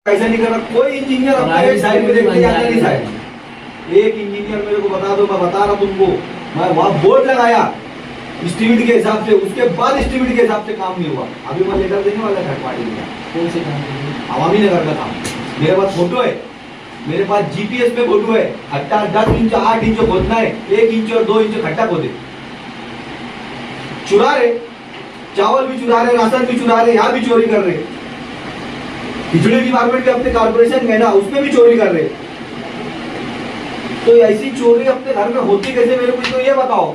ऐसा नहीं करना। कोई इंजीनियर अपना एक साइड में देख के जाता नहीं साहब। एक इंजीनियर मेरे को बता दो, मैं बता रहा तुमको, मैं वहाँ बोर्ड लगाया एस्टीमेट के हिसाब से, उसके बाद एस्टीमेट के हिसाब से काम नहीं हुआ। अभी मैं लेटर देने वाला थर्ड पार्टी का। कौन से काम? अवामी नगर का काम। मेरे पास फोटो है, मेरे पास जीपीएस पे फोटो है। 10 इंच 8 इंच खोदना है, 1 इंच और 2 इंच खड्डा खोदे। चुरा रहे, चावल भी चुरा रहे, राशन भी चुरा रहे, यहाँ भी चोरी कर रहे। बिजली डिपार्टमेंट के अपने कारपोरेशन में ना, उसमें भी चोरी कर रहे। तो ऐसी चोरी अपने घर में होती कैसे, मेरे को तो ये बताओ।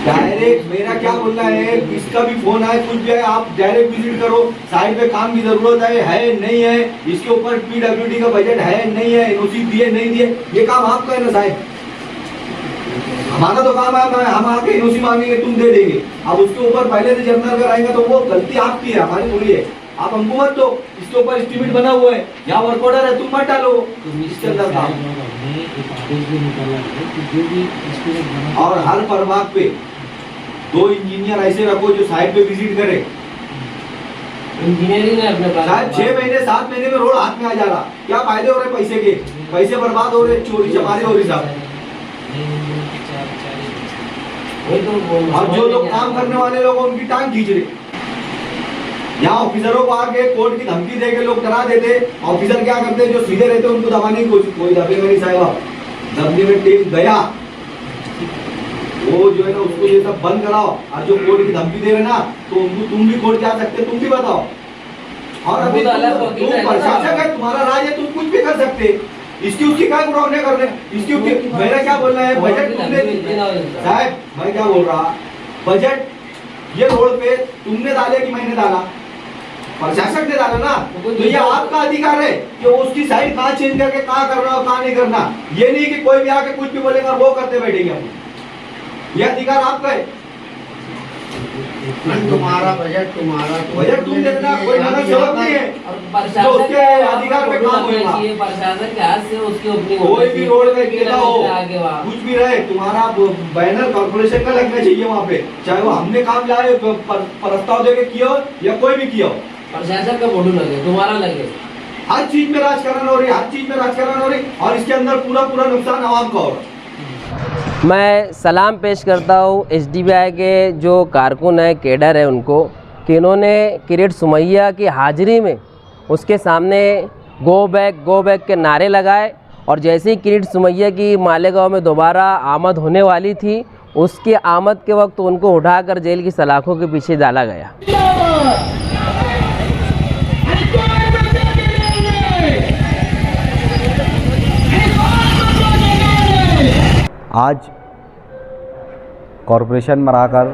डायरेक्ट मेरा क्या बोलना है, इसका भी फोन आए, कुछ भी है, आप डायरेक्ट विजिट करो। साइड पे काम की जरूरत है नहीं है, इसके ऊपर पीडब्ल्यूडी का बजट है नहीं है, एनओसी दिए नहीं दिए, ये काम आपका है ना साहब। हमारा तो काम है, हम आके एनओसी मांगेंगे, तुम दे देंगे। अब उसके ऊपर पहले से जर्नल अगर आएगा तो वो गलती आपकी है, हमारी थोड़ी है। आप हमको मत दो, इसके ऊपर एस्टीमेट बना हुआ है, यहाँ वर्क ऑर्डर है, तुम मत डालो इसके अंदर काम। और हर प्रभाग पे 2 इंजीनियर ऐसे रखो जो साइड पे विजिट करे। इंजीनियरिंग है अपने पास। शायद 6 महीने 7 महीने में रोड हाथ में आ जा रहा। क्या फायदे हो रहे पैसे के? पैसे बर्बाद हो रहे, चोरी चमारी हो रही साहब। और जो लोग काम करने वाले लोग उनकी टांग खींच रहे। यहाँ ऑफिसरों को आके कोर्ट की धमकी दे के लोग करा देते। ऑफिसर क्या करते, जो सीधे रहते उनको दबाने की कोशिश। कोई दबेगा नहीं साहब, दबने में टेप गया वो जो है ना, उसको ये सब बंद कराओ। और जो कोर्ट की धमकी दे रहे ना, तो तुम भी कोर्ट जा सकते, तुम भी बताओ। और अभी तुम प्रशासक है, तुम्हारा राज है, तुम कुछ भी कर सकते। इसकी उसकी क्या प्रॉब्लम कर रहे हैं, इसकी उसकी। मेरा क्या बोलना है, बजट तुमने साहब, मैं क्या बोल रहा, बजट ये रोड पे तुमने डाले कि मैंने डाला? प्रशासक ने डाला ना। तो ये आपका अधिकार है कि उसकी साइड कहाँ चेंज करके कहाँ करना और कहाँ नहीं करना। ये नहीं कि कोई भी आके कुछ भी बोलेगा वो करते बैठेंगे हम। ये अधिकार आपका है। तुम्हारा बजट तुम देखना, कोई नगर सेवक नहीं है जो उसके अधिकार पे काम होगा। प्रशासन के हाथ से उसकी अपनी कोई भी रोड में गिरा हो, कुछ भी रहे, तुम्हारा बैनर कॉर्पोरेशन का लगना चाहिए वहाँ पे। चाहे वो हमने काम लाए, प्रस्ताव देके किया हो या कोई भी किया हो, प्रशासन का फोटो लगे, तुम्हारा लगे। हर चीज में राजकारण हो रही, हर चीज में राजकारण हो रही। और इसके अंदर पूरा नुकसान आवाम का हो रहा है। मैं सलाम पेश करता हूँ एसडीबीआई के जो कारकुन है, केडर है, उनको कि इन्होंने किरीट सुमैया की हाजिरी में उसके सामने गो बैक के नारे लगाए। और जैसे ही किरीट सुमैया की मालेगांव में दोबारा आमद होने वाली थी, उसकी आमद के वक्त उनको उठाकर जेल की सलाखों के पीछे डाला गया। आज कॉरपोरेशन में आकर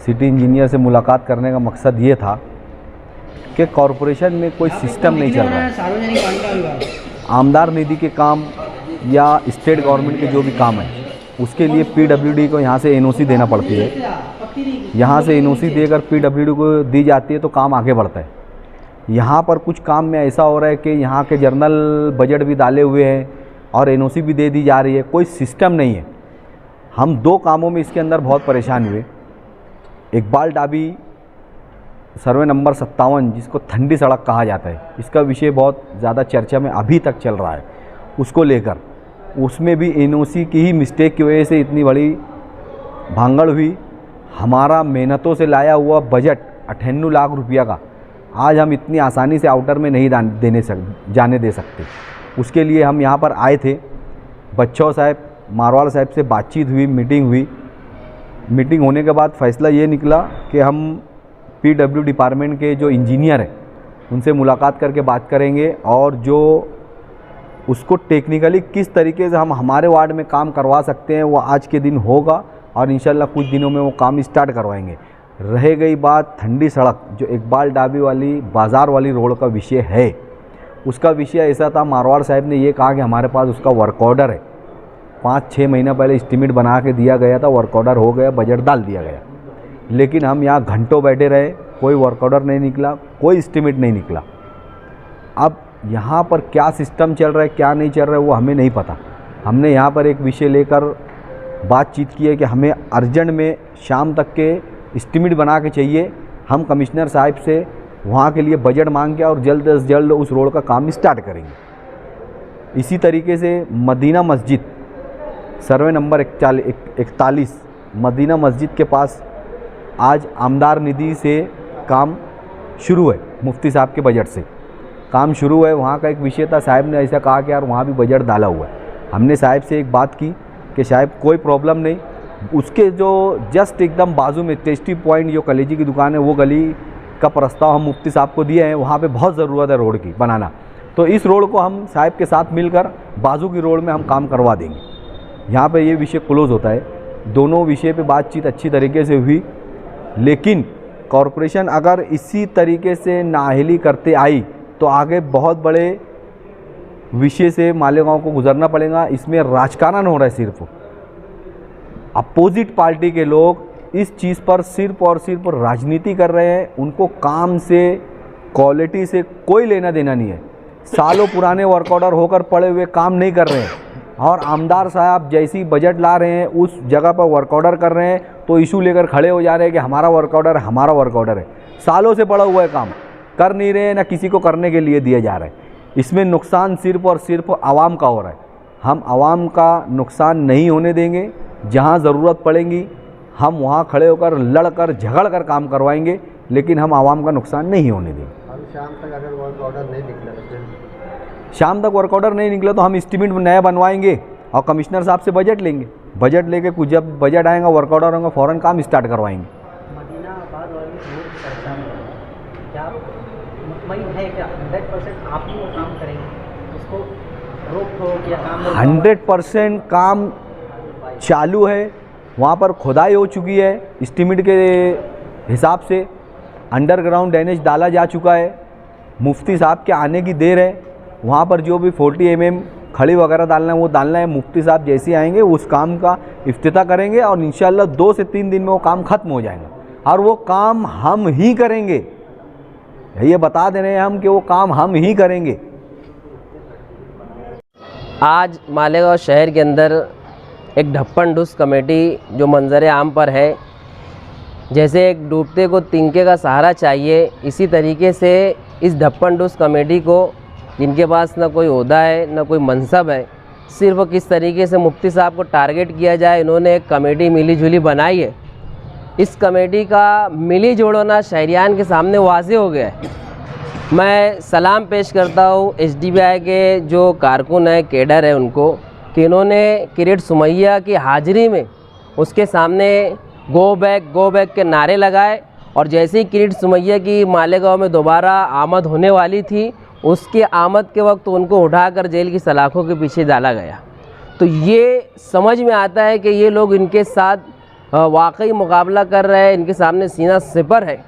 सिटी इंजीनियर से मुलाकात करने का मकसद ये था कि कॉरपोरेशन में कोई सिस्टम नहीं चल रहा है। आमदार निधि के काम या स्टेट गवर्नमेंट के जो भी काम है, उसके लिए पीडब्ल्यूडी को यहाँ से एनओसी देना पड़ती है। यहाँ से एनओसी देकर पीडब्ल्यूडी को दी जाती है तो काम आगे बढ़ता है। यहाँ पर कुछ काम में ऐसा हो रहा है कि यहाँ के जर्नल बजट भी डाले हुए हैं और एनओसी भी दे दी जा रही है, कोई सिस्टम नहीं है। हम 2 कामों में इसके अंदर बहुत परेशान हुए। इकबाल डाबी सर्वे नंबर 57, जिसको ठंडी सड़क कहा जाता है, इसका विषय बहुत ज़्यादा चर्चा में अभी तक चल रहा है। उसको लेकर उसमें भी एनओसी की ही मिस्टेक की वजह से इतनी बड़ी भांगड़ हुई। हमारा मेहनतों से लाया हुआ बजट 98 लाख रुपया का आज हम इतनी आसानी से आउटर में नहीं जाने दे सकते। उसके लिए हम यहाँ पर आए थे। बच्चों साहब, मारवाड़ साहब से बातचीत हुई, मीटिंग हुई। मीटिंग होने के बाद फ़ैसला ये निकला कि हम पीडब्ल्यू डिपार्टमेंट के जो इंजीनियर हैं उनसे मुलाकात करके बात करेंगे और जो उसको टेक्निकली किस तरीके से हम हमारे वार्ड में काम करवा सकते हैं वो आज के दिन होगा और इंशाल्लाह कुछ दिनों में वो काम स्टार्ट करवाएंगे। रह गई बात ठंडी सड़क, जो इकबाल डाबी वाली बाज़ार वाली रोड का विषय है, उसका विषय ऐसा था, मारवाड़ साहब ने ये कहा कि हमारे पास उसका वर्क ऑर्डर है। 5-6 महीना पहले एस्टीमेट बना के दिया गया था, वर्क ऑर्डर हो गया, बजट डाल दिया गया। लेकिन हम यहाँ घंटों बैठे रहे, कोई वर्क ऑर्डर नहीं निकला, कोई एस्टीमेट नहीं निकला। अब यहाँ पर क्या सिस्टम चल रहा है, क्या नहीं चल रहा है, वो हमें नहीं पता। हमने यहाँ पर एक विषय लेकर बातचीत की है कि हमें अर्जेंट में शाम तक के एस्टीमेट बना के चाहिए। हम कमिश्नर साहब से वहाँ के लिए बजट मांग के और जल्द से जल्द उस रोड का काम स्टार्ट करेंगे। इसी तरीके से मदीना मस्जिद सर्वे नंबर 41 मदीना मस्जिद के पास आज आमदार निधि से काम शुरू है, मुफ्ती साहब के बजट से काम शुरू है। वहाँ का एक विषय था, साहब ने ऐसा कहा कि यार वहाँ भी बजट डाला हुआ है। हमने साहब से एक बात की कि साहब कोई प्रॉब्लम नहीं, उसके जो जस्ट एकदम बाजू में टेस्टी पॉइंट जो कलेजी की दुकान है वो गली का प्रस्ताव हम मुफ्ती साहब को दिए हैं। वहाँ पे बहुत ज़रूरत है रोड की बनाना, तो इस रोड को हम साहब के साथ मिलकर बाजू की रोड में हम काम करवा देंगे। यहाँ पे ये विषय क्लोज़ होता है। दोनों विषय पे बातचीत अच्छी तरीके से हुई, लेकिन कॉरपोरेशन अगर इसी तरीके से नाअहली करते आई तो आगे बहुत बड़े विषय से मालेगांव को गुजरना पड़ेगा। इसमें राजकारण हो रहा है, सिर्फ अपोजिट पार्टी के लोग इस चीज़ पर सिर्फ और सिर्फ राजनीति कर रहे हैं। उनको काम से, क्वालिटी से कोई लेना देना नहीं है। सालों पुराने वर्क ऑर्डर होकर पड़े हुए काम नहीं कर रहे हैं, और आमदार साहब जैसी बजट ला रहे हैं उस जगह पर वर्क ऑर्डर कर रहे हैं तो इशू लेकर खड़े हो जा रहे हैं कि हमारा वर्क ऑर्डर है, हमारा वर्क ऑर्डर है। सालों से पड़ा हुआ है, काम कर नहीं रहे, ना किसी को करने के लिए दिया जा रहा है। इसमें नुकसान सिर्फ और सिर्फ आवाम का हो रहा है। हम आवाम का नुकसान नहीं होने देंगे। जहाँ ज़रूरत पड़ेगी हम वहाँ खड़े होकर लड़कर झगड़ कर काम करवाएंगे, लेकिन हम आवाम का नुकसान नहीं होने देंगे। शाम तक अगर वर्क ऑर्डर नहीं निकला, शाम तक वर्क ऑर्डर नहीं निकला तो हम एस्टीमेट नया बनवाएंगे और कमिश्नर साहब से बजट लेंगे। बजट लेके कुछ जब बजट आएगा, वर्क ऑर्डर होगा, फ़ौरन काम स्टार्ट करवाएंगे। मदीनाबाद वाली रोड की परेशानी है, क्या मुतमईन है क्या 100% आप ही वो काम करेंगे, उसको रोक ठोक या काम 100% काम चालू है। वहाँ पर खुदाई हो चुकी है, एस्टीमेट के हिसाब से अंडरग्राउंड ड्रेनेज डाला जा चुका है। मुफ्ती साहब के आने की देर है। वहाँ पर जो भी 40 mm खड़ी वगैरह डालना है वो डालना है। मुफ्ती साहब जैसे आएंगे उस काम का इफ्तिताह करेंगे और इंशाल्लाह 2 से 3 दिन में वो काम ख़त्म हो जाएगा। और वो काम हम ही करेंगे, ये बता दे रहे हैं हम कि वो काम हम ही करेंगे। आज मालेगांव शहर के अंदर एक ढप्पन डुस कमेटी जो मंजर आम पर है, जैसे एक डूबते को तिनके का सहारा चाहिए, इसी तरीके से इस ढप्पन डुस कमेटी को, जिनके पास ना कोई ओहदा है ना कोई मनसब है, सिर्फ किस तरीके से मुफ्ती साहब को टारगेट किया जाए, इन्होंने एक कमेटी मिली जुली बनाई है। इस कमेटी का मिली जोड़ना शहरियान के सामने वाज़ेह हो गया है। मैं सलाम पेश करता हूँ SDBI के जो कारकुन है, कैडर है, उनको कि इन्होंने किरीट सुमैया की हाजिरी में उसके सामने गो बैक के नारे लगाए, और जैसे ही किरीट सुमैया की मालेगांव में दोबारा आमद होने वाली थी, उसकी आमद के वक्त उनको उठाकर जेल की सलाखों के पीछे डाला गया। तो ये समझ में आता है कि ये लोग इनके साथ वाकई मुकाबला कर रहे हैं, इनके सामने सीना सिपर है।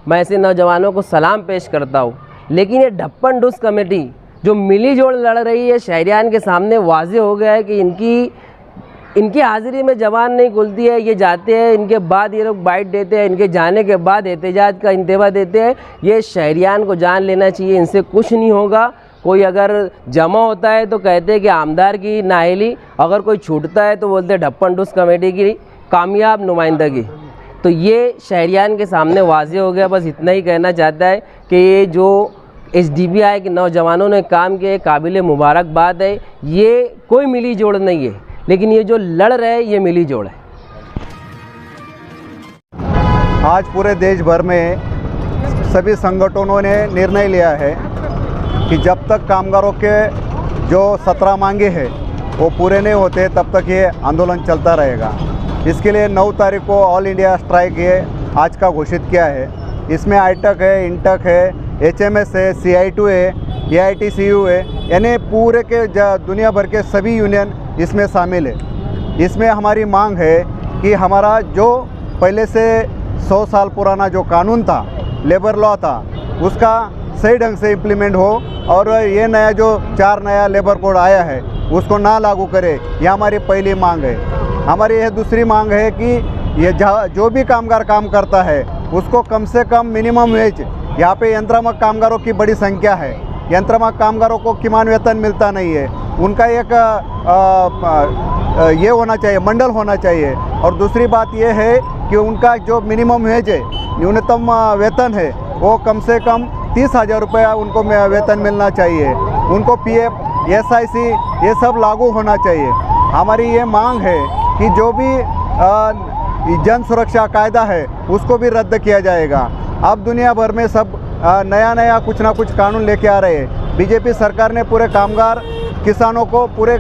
मैं ऐसे नौजवानों को सलाम पेश करता हूँ। लेकिन ये ढप्पन डुस कमेटी जो मिली जोड़ लड़ रही है, शहरियान के सामने वाज़ेह हो गया है कि इनकी हाज़िरी में जबान नहीं खुलती है। ये जाते हैं, इनके बाद ये लोग बाइट देते हैं, इनके जाने के बाद एहतजाज का इंतबा देते हैं। ये शहरियान को जान लेना चाहिए, इनसे कुछ नहीं होगा। कोई अगर जमा होता है तो कहते हैं कि आमदार की नाअहली, अगर कोई छूटता है तो बोलते हैं ढप्पन डुस कमेटी की कामयाब नुमाइंदगी। तो ये शहरियान के सामने वाज़ेह हो गया। बस इतना ही कहना चाहता है कि ये जो SDBI के नौजवानों ने काम किया, काबिल मुबारकबाद है। ये कोई मिली जोड़ नहीं है, लेकिन ये जो लड़ रहे हैं ये मिली जोड़ है। आज पूरे देश भर में सभी संगठनों ने निर्णय लिया है कि जब तक कामगारों के जो 17 मांगे हैं वो पूरे नहीं होते तब तक ये आंदोलन चलता रहेगा। इसके लिए 9 तारीख को ऑल इंडिया स्ट्राइक ये आज का घोषित किया है। इसमें आईटक है, इंटक है, HMS है, CI2 है, AITCU है, यानी पूरे के दुनिया भर के सभी यूनियन इसमें शामिल है। इसमें हमारी मांग है कि हमारा जो पहले से 100 साल पुराना जो कानून था, लेबर लॉ था, उसका सही ढंग से इम्प्लीमेंट हो और ये नया जो 4 नया लेबर कोड आया है उसको ना लागू करे। यह हमारी पहली मांग है। हमारी यह दूसरी मांग है कि ये जो भी कामगार काम करता है उसको कम से कम मिनिमम वेज, यहाँ पे यंत्रमाग कामगारों की बड़ी संख्या है, यंत्रमाग कामगारों को किमान वेतन मिलता नहीं है, उनका एक ये होना चाहिए, मंडल होना चाहिए। और दूसरी बात ये है कि उनका जो मिनिमम वेज है, न्यूनतम वेतन है, वो कम से कम 30,000 रुपया उनको वेतन मिलना चाहिए। उनको PF SIC ये सब लागू होना चाहिए। हमारी ये मांग है कि जो भी जन सुरक्षा कायदा है उसको भी रद्द किया जाएगा। अब दुनिया भर में सब नया नया कुछ ना कुछ कानून लेके आ रहे हैं। बीजेपी सरकार ने पूरे कामगार किसानों को पूरे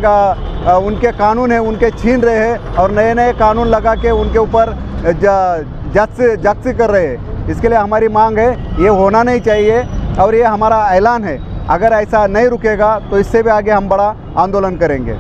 उनके कानून है उनके छीन रहे हैं और नए नए कानून लगा के उनके ऊपर जागसी कर रहे हैं। इसके लिए हमारी मांग है ये होना नहीं चाहिए और ये हमारा ऐलान है। अगर ऐसा नहीं रुकेगा तो इससे भी आगे हम बड़ा आंदोलन करेंगे।